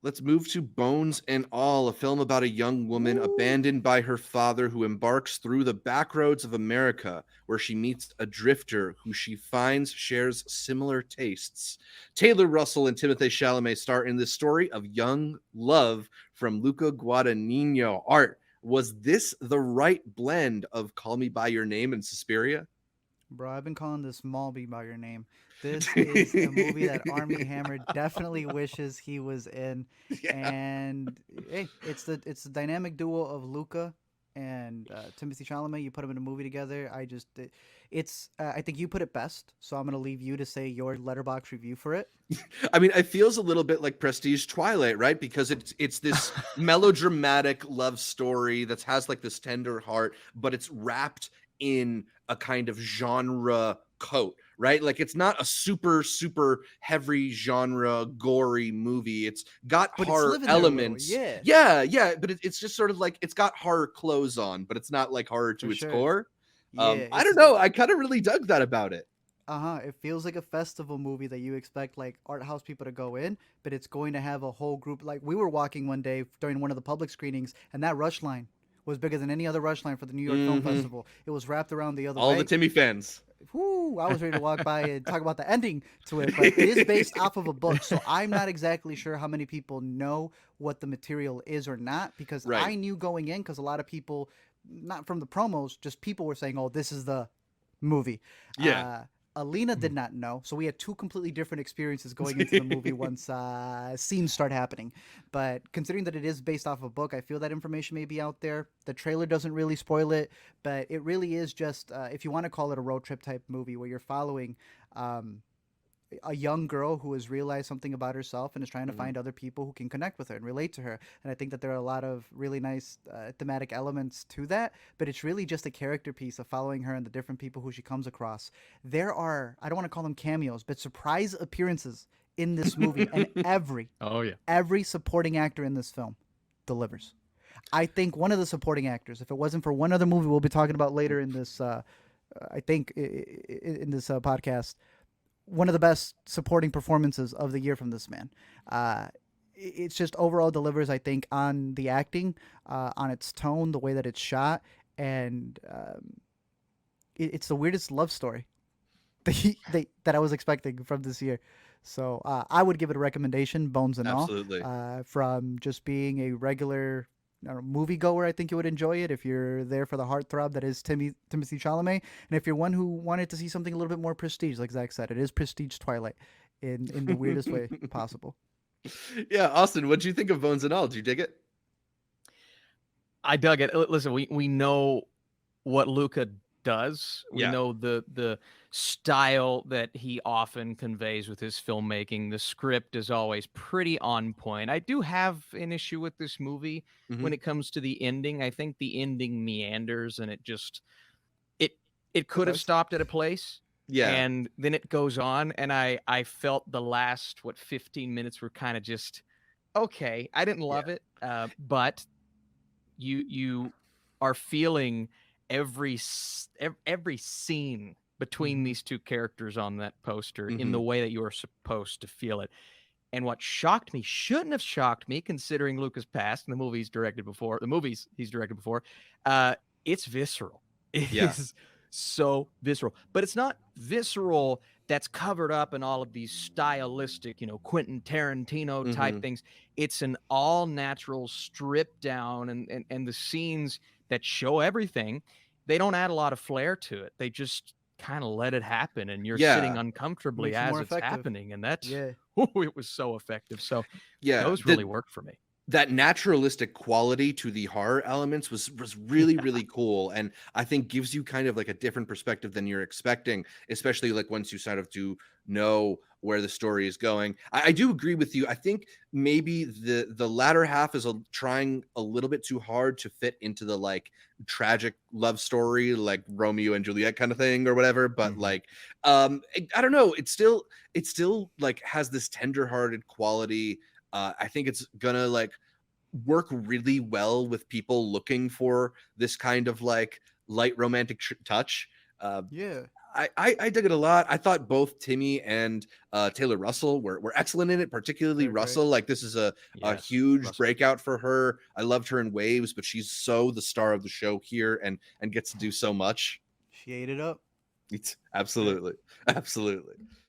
Let's move to Bones and All, a film about a young woman Woo. abandoned by her father who embarks through the back roads of America, where she meets a drifter who she finds shares similar tastes. Taylor Russell and Timothée Chalamet star in this story of young love from Luca Guadagnino. Art, was this the right blend of Call Me By Your Name and Suspiria? Bro, I've been calling this Malby by your name. This is a movie that Armie Hammer definitely wishes he was in. Yeah. And hey, it's the dynamic duo of Luca and Timothy Chalamet. You put them in a movie together. It's I think you put it best. So I'm gonna leave you to say your letterbox review for it. I mean, it feels a little bit like Prestige Twilight, right? Because it's this melodramatic love story that has like this tender heart, but it's wrapped in a kind of genre coat, right? Like it's not a super heavy genre gory movie. It's got But it's horror living there a little, elements. yeah, Yeah, but it's just sort of like it's got horror clothes on, but it's not like horror for to its sure. core. Yeah, I don't it's know. I kind of really dug that about it. it feels like a festival movie that you expect like art house people to go in, but it's going to have a whole group. Like we were walking one day during one of the public screenings, and that rush line was bigger than any other rush line for the New York Film Hmm. Festival. It was wrapped around the other All the way. Timmy fans. Whoo, I was ready to walk by and talk about the ending to it, but it is based off of a book, so I'm not exactly sure how many people know what the material is or not, because Right. I knew going in, because a lot of people, not from the promos, just people were saying, "Oh, this is the movie." Yeah. Uh, Alina did not know, so we had two completely different experiences going into the movie once scenes start happening. But considering that it is based off a book, I feel that information may be out there. The trailer doesn't really spoil it, but it really is just, if you want to call it a road trip type movie, where you're following um, a young girl who has realized something about herself and is trying to Mhm. find other people who can connect with her and relate to her. And I think that there are a lot of really nice thematic elements to that, but it's really just a character piece of following her and the different people who she comes across. There are, I don't want to call them cameos, but surprise appearances in this movie, and Oh yeah. every supporting actor in this film delivers. I think one of the supporting actors, if it wasn't for one other movie we'll be talking about later in this, I think in this podcast, one of the best supporting performances of the year from this man. It's just overall delivers, I think, on the acting, on its tone, the way that it's shot, and it's the weirdest love story that I was expecting from this year. So I would give it a recommendation, bones and all. Absolutely. From just being a regular, I don't know, moviegoer, I think you would enjoy it if you're there for the heartthrob that is Timothy Chalamet, and if you're one who wanted to see something a little bit more prestige, like Zach said, it is prestige Twilight in the weirdest way possible. Yeah, Austin, what do you think of Bones and All? Did you dig it? I dug it. Listen, we know what Luca does. We Yeah. know the style that he often conveys with his filmmaking. The script is always pretty on point. I do have an issue with this movie when Hmm. it comes to the ending. I think the ending meanders and it it It could have does. stopped at a place Yeah. and then it goes on and I felt the last 15 minutes were kind of just okay. I didn't Yeah. love it. But you are feeling every scene between Mm-hmm. these two characters on that poster in Hmm. the way that you are supposed to feel it. And what shocked me shouldn't have shocked me, considering Lucas past and the movies he's directed before. Uh, it's visceral. It Yeah. is so visceral, but it's not visceral that's covered up in all of these stylistic, Quentin Tarantino type Hmm. things. It's an all natural, stripped down, and the scenes that show everything, they don't add a lot of flair to it. They just kind of let it happen, and you're sitting Yeah. uncomfortably Makes it as more it's effective. happening, and that's Yeah. it was so effective. So Yeah. those really worked for me. That naturalistic quality to the horror elements was really cool, and I think gives you kind of like a different perspective than you're expecting, especially like once you sort of do know where the story is going. I do agree with you. I think maybe the latter half is trying a little bit too hard to fit into the like tragic love story, like Romeo and Juliet kind of thing or whatever. But Mhm. like, I don't know. It still like has this tender-hearted quality. I think it's gonna like work really well with people looking for this kind of like light romantic touch. Uh, Yeah. I dug it a lot. I thought both Timmy and Taylor Russell were excellent in it, particularly They're great. Russell. Like this is a Yes, huge Russell. breakout for her. I loved her in Waves, but she's so the star of the show here and gets to do so much. She ate it up. Absolutely. Absolutely.